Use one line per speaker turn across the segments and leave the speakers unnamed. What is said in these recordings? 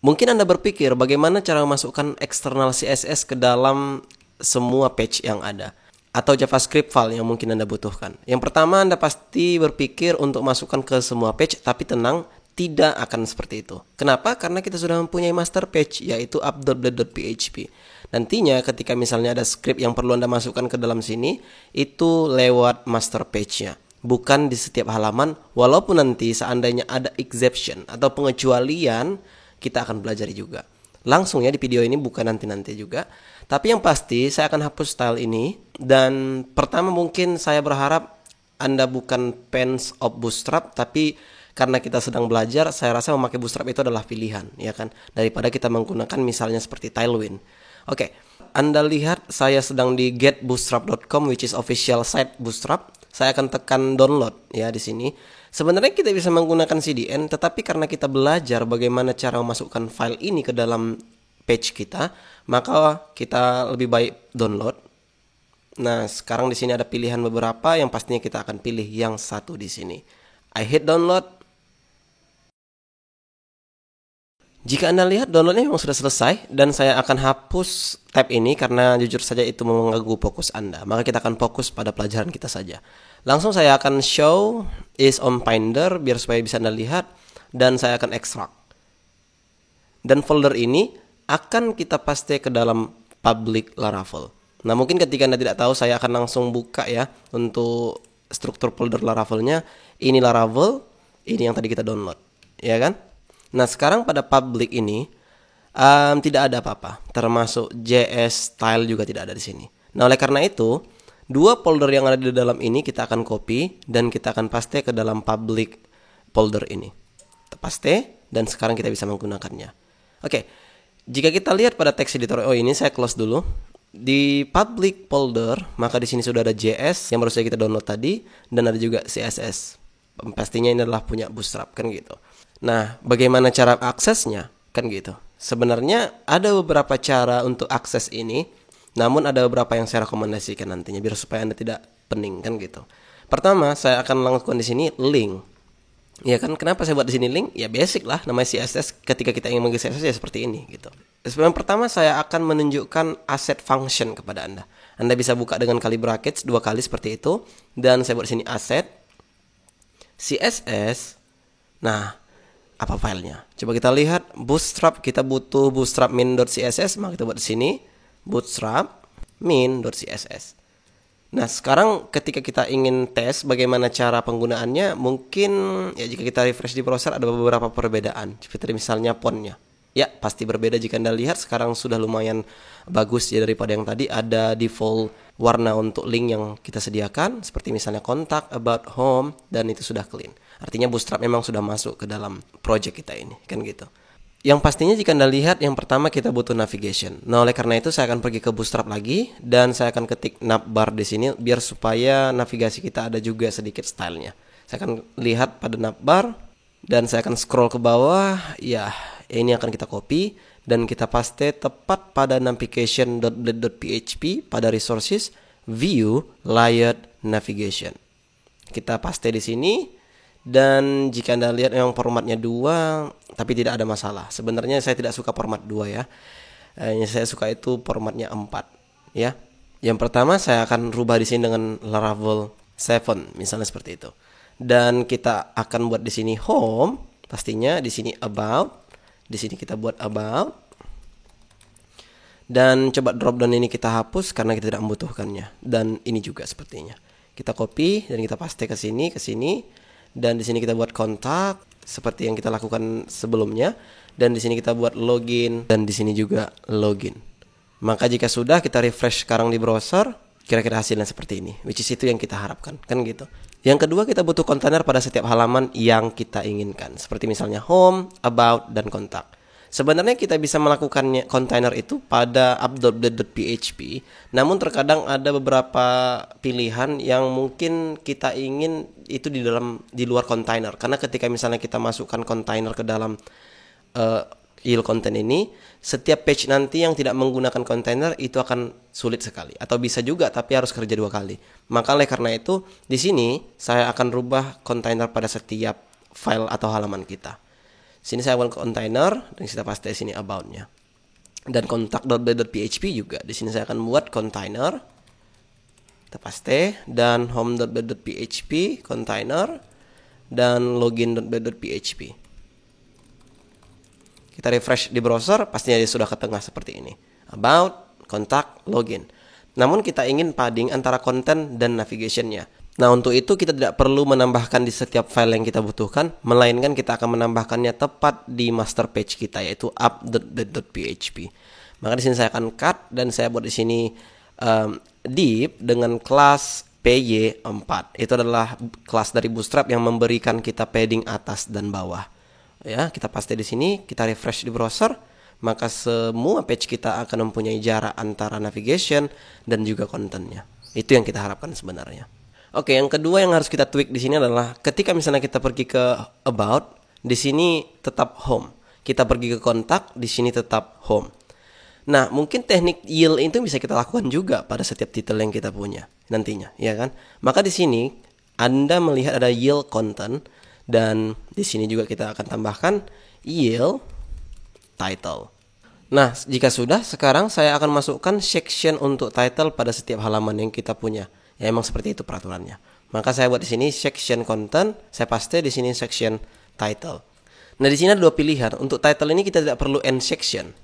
Mungkin Anda berpikir bagaimana cara memasukkan eksternal CSS ke dalam semua page yang ada, atau JavaScript file yang mungkin Anda butuhkan. Yang pertama, Anda pasti berpikir untuk masukkan ke semua page, tapi tenang, tidak akan seperti itu. Kenapa? Karena kita sudah mempunyai master page, yaitu app.blade.php. Nantinya ketika misalnya ada script yang perlu Anda masukkan ke dalam sini, itu lewat master page-nya, bukan di setiap halaman. Walaupun nanti seandainya ada exception atau pengecualian, kita akan belajar juga. Langsung ya di video ini, bukan nanti-nanti juga. Tapi yang pasti saya akan hapus style ini. Dan pertama mungkin saya berharap Anda bukan fans of Bootstrap, tapi karena kita sedang belajar, saya rasa memakai Bootstrap itu adalah pilihan, ya kan? Daripada kita menggunakan misalnya seperti Tailwind. Oke, Anda lihat saya sedang di getbootstrap.com, which is official site Bootstrap. Saya akan tekan download ya di sini. Sebenarnya kita bisa menggunakan CDN, tetapi karena kita belajar bagaimana cara memasukkan file ini ke dalam page kita, maka kita lebih baik download. Nah, sekarang di sini ada pilihan beberapa, yang pastinya kita akan pilih yang satu di sini. I hit download. Jika Anda lihat downloadnya memang sudah selesai, dan saya akan hapus tab ini karena jujur saja itu mengganggu fokus Anda. Maka kita akan fokus pada pelajaran kita saja. Langsung saya akan show is on Finder biar supaya bisa Anda lihat, dan saya akan extract. Dan folder ini akan kita paste ke dalam public Laravel. Nah, mungkin ketika Anda tidak tahu, saya akan langsung buka ya untuk struktur folder Laravelnya. Ini Laravel, ini yang tadi kita download, ya kan? Nah, sekarang pada public ini tidak ada apa-apa, termasuk JS style juga tidak ada di sini. Nah, oleh karena itu, dua folder yang ada di dalam ini kita akan copy dan kita akan paste ke dalam public folder ini. Kita paste dan sekarang kita bisa menggunakannya. Oke, jika kita lihat pada text editor ini, saya close dulu. Di public folder, maka di sini sudah ada JS yang baru saja kita download tadi, dan ada juga CSS. Pastinya ini adalah punya Bootstrap, kan gitu. Nah, bagaimana cara aksesnya? Kan gitu. Sebenarnya ada beberapa cara untuk akses ini, namun ada beberapa yang saya rekomendasikan nantinya biar supaya Anda tidak pening, kan gitu. Pertama, saya akan lakukan di sini link. Ya kan, kenapa saya buat di sini link? Ya basic lah, namanya CSS. Ketika kita ingin mengisi CSS ya seperti ini gitu. Yang pertama saya akan menunjukkan asset function kepada Anda. Anda bisa buka dengan kali brackets 2 kali seperti itu, dan saya buat di sini asset CSS. Nah, apa filenya? Coba kita lihat Bootstrap, kita butuh bootstrap min.css, maka kita buat di sini bootstrap min.css. Nah, sekarang ketika kita ingin tes bagaimana cara penggunaannya, mungkin ya jika kita refresh di browser ada beberapa perbedaan. Seperti misalnya fontnya. Ya, pasti berbeda jika Anda lihat sekarang sudah lumayan bagus ya daripada yang tadi. Ada default warna untuk link yang kita sediakan, seperti misalnya contact, about, home, dan itu sudah clean. Artinya Bootstrap memang sudah masuk ke dalam project kita ini, kan gitu. Yang pastinya jika Anda lihat, yang pertama kita butuh navigation. Nah, oleh karena itu saya akan pergi ke Bootstrap lagi, dan saya akan ketik navbar di sini biar supaya navigasi kita ada juga sedikit stylenya. Saya akan lihat pada navbar, dan saya akan scroll ke bawah. Ya, ini akan kita copy dan kita paste tepat pada navigation.blade.php pada resources view layout navigation. Kita paste di sini. Dan jika Anda lihat memang formatnya 2, tapi tidak ada masalah. Sebenarnya saya tidak suka format 2 ya. Yang saya suka itu formatnya 4 ya. Yang pertama saya akan rubah di sini dengan Laravel 7 misalnya seperti itu. Dan kita akan buat di sini home, pastinya di sini about. Di sini kita buat about. Dan coba drop down ini kita hapus karena kita tidak membutuhkannya. Dan ini juga sepertinya. Kita copy dan kita paste ke sini, ke sini. Dan di sini kita buat kontak seperti yang kita lakukan sebelumnya, dan di sini kita buat login, dan di sini juga login. Maka jika sudah, kita refresh sekarang di browser, kira-kira hasilnya seperti ini, which is itu yang kita harapkan, kan gitu. Yang kedua, kita butuh kontainer pada setiap halaman yang kita inginkan, seperti misalnya home, about, dan kontak. Sebenarnya kita bisa melakukannya kontainer itu pada app.blade.php, namun terkadang ada beberapa pilihan yang mungkin kita ingin itu di luar kontainer. Karena ketika misalnya kita masukkan kontainer ke dalam yield content ini, setiap page nanti yang tidak menggunakan kontainer itu akan sulit sekali, atau bisa juga tapi harus kerja 2 kali. Maka oleh karena itu di sini saya akan rubah kontainer pada setiap file atau halaman kita. Sini saya buat container dan kita paste di sini about-nya. Dan contact.blade.php juga. Di sini saya akan buat container. Kita paste dan home.blade.php container dan login.blade.php. Kita refresh di browser, pastinya dia sudah ke tengah seperti ini. About, contact, login. Namun kita ingin padding antara konten dan navigation-nya. Nah, untuk itu kita tidak perlu menambahkan di setiap file yang kita butuhkan, melainkan kita akan menambahkannya tepat di master page kita, yaitu app.blade.php. Maka di sini saya akan cut dan saya buat di sini div dengan kelas py4. Itu adalah kelas dari Bootstrap yang memberikan kita padding atas dan bawah. Ya, kita paste di sini, kita refresh di browser, maka semua page kita akan mempunyai jarak antara navigation dan juga kontennya. Itu yang kita harapkan sebenarnya. Oke, yang kedua yang harus kita tweak di sini adalah ketika misalnya kita pergi ke about, di sini tetap home. Kita pergi ke kontak, di sini tetap home. Nah, mungkin teknik yield itu bisa kita lakukan juga pada setiap titel yang kita punya nantinya, ya kan? Maka di sini Anda melihat ada yield content dan di sini juga kita akan tambahkan yield title. Nah, jika sudah, sekarang saya akan masukkan section untuk title pada setiap halaman yang kita punya. Ya, emang seperti itu peraturannya. Maka saya buat di sini section content, saya paste di sini section title. Nah, di sini ada dua pilihan. Untuk title ini kita tidak perlu end section,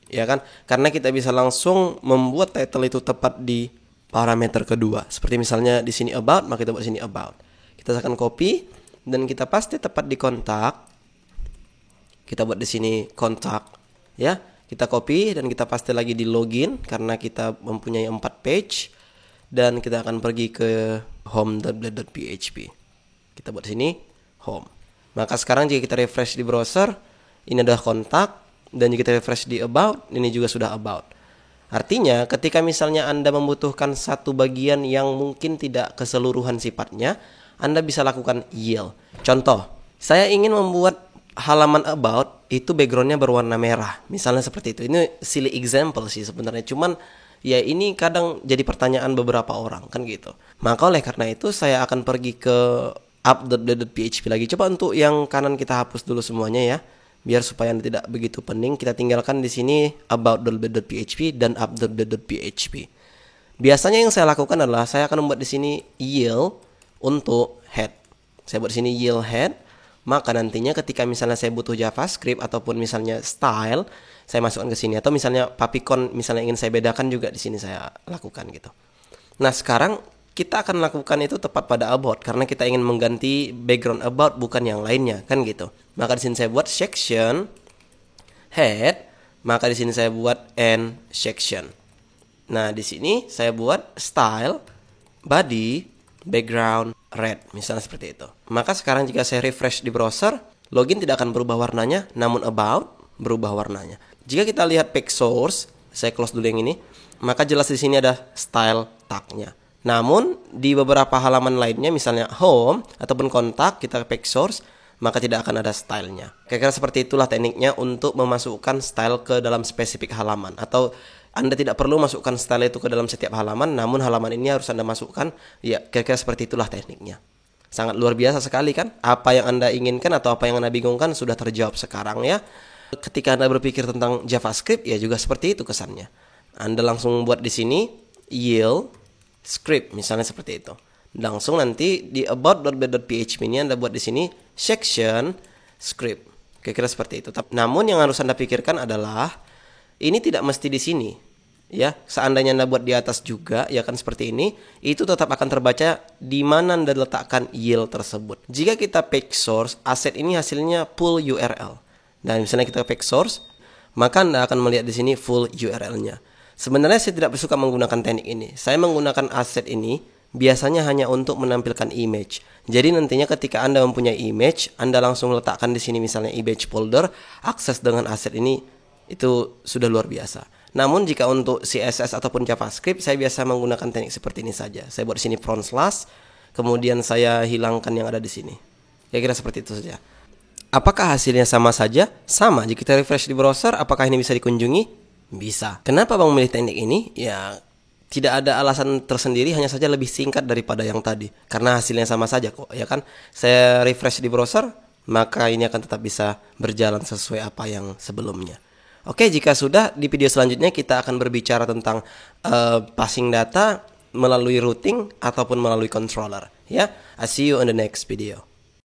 ya kan? Karena kita bisa langsung membuat title itu tepat di parameter kedua. Seperti misalnya di sini about, maka kita buat di sini about. Kita akan copy dan kita paste tepat di kontak. Kita buat di sini kontak, ya. Kita copy dan kita paste lagi di login karena kita mempunyai 4 page. Dan kita akan pergi ke home.blade.php. Kita buat sini home. Maka sekarang jika kita refresh di browser, ini adalah kontak. Dan jika kita refresh di about, ini juga sudah about. Artinya ketika misalnya Anda membutuhkan satu bagian yang mungkin tidak keseluruhan sifatnya, Anda bisa lakukan yield. Contoh, saya ingin membuat halaman about itu backgroundnya berwarna merah. Misalnya seperti itu. Ini silly example sih sebenarnya. Cuman ya ini kadang jadi pertanyaan beberapa orang kan gitu. Maka oleh karena itu saya akan pergi ke app.blade.php lagi. Coba untuk yang kanan kita hapus dulu semuanya ya. Biar supaya tidak begitu pening, kita tinggalkan di sini about.blade.php dan app.blade.php. Biasanya yang saya lakukan adalah saya akan membuat di sini yield untuk head. Saya buat di sini yield head. Maka nantinya ketika misalnya saya butuh JavaScript ataupun misalnya style, saya masukkan ke sini, atau misalnya Papicon misalnya ingin saya bedakan juga di sini saya lakukan gitu. Nah, sekarang kita akan lakukan itu tepat pada about karena kita ingin mengganti background about bukan yang lainnya kan gitu. Maka di sini saya buat section head, maka di sini saya buat end section. Nah, di sini saya buat style body background red, misalnya seperti itu. Maka sekarang jika saya refresh di browser, login tidak akan berubah warnanya, namun about berubah warnanya. Jika kita lihat page source, saya close dulu yang ini, maka jelas di sini ada style tag-nya. Namun di beberapa halaman lainnya, misalnya home ataupun kontak, kita page source, maka tidak akan ada stylenya. Kira-kira seperti itulah tekniknya untuk memasukkan style ke dalam spesifik halaman. Atau Anda tidak perlu masukkan style itu ke dalam setiap halaman, namun halaman ini harus Anda masukkan. Ya, kira-kira seperti itulah tekniknya. Sangat luar biasa sekali kan? Apa yang Anda inginkan atau apa yang Anda bingungkan sudah terjawab sekarang ya. Ketika Anda berpikir tentang JavaScript, ya juga seperti itu kesannya. Anda langsung buat di sini yield script, misalnya seperti itu. Langsung nanti di about.blade.php ini Anda buat di sini section script. Kira-kira seperti itu. Namun yang harus Anda pikirkan adalah ini tidak mesti di sini. Ya, seandainya Anda buat di atas juga, ya kan seperti ini, itu tetap akan terbaca di mana Anda letakkan yield tersebut. Jika kita page source, aset ini hasilnya full URL. Dan misalnya kita page source, maka Anda akan melihat di sini full URL-nya. Sebenarnya saya tidak suka menggunakan teknik ini. Saya menggunakan aset ini biasanya hanya untuk menampilkan image. Jadi nantinya ketika Anda mempunyai image, Anda langsung letakkan di sini misalnya image folder, akses dengan aset ini itu sudah luar biasa. Namun jika untuk CSS ataupun JavaScript, saya biasa menggunakan teknik seperti ini saja. Saya buat di sini front slash, kemudian saya hilangkan yang ada di sini. Kira-kira seperti itu saja. Apakah hasilnya sama saja? Sama. Jika kita refresh di browser, apakah ini bisa dikunjungi? Bisa. Kenapa Bang memilih teknik ini? Ya, tidak ada alasan tersendiri, hanya saja lebih singkat daripada yang tadi. Karena hasilnya sama saja kok, ya kan? Saya refresh di browser, maka ini akan tetap bisa berjalan sesuai apa yang sebelumnya. Oke, jika sudah, di video selanjutnya kita akan berbicara tentang passing data melalui routing ataupun melalui controller. Ya, I see you on the next video.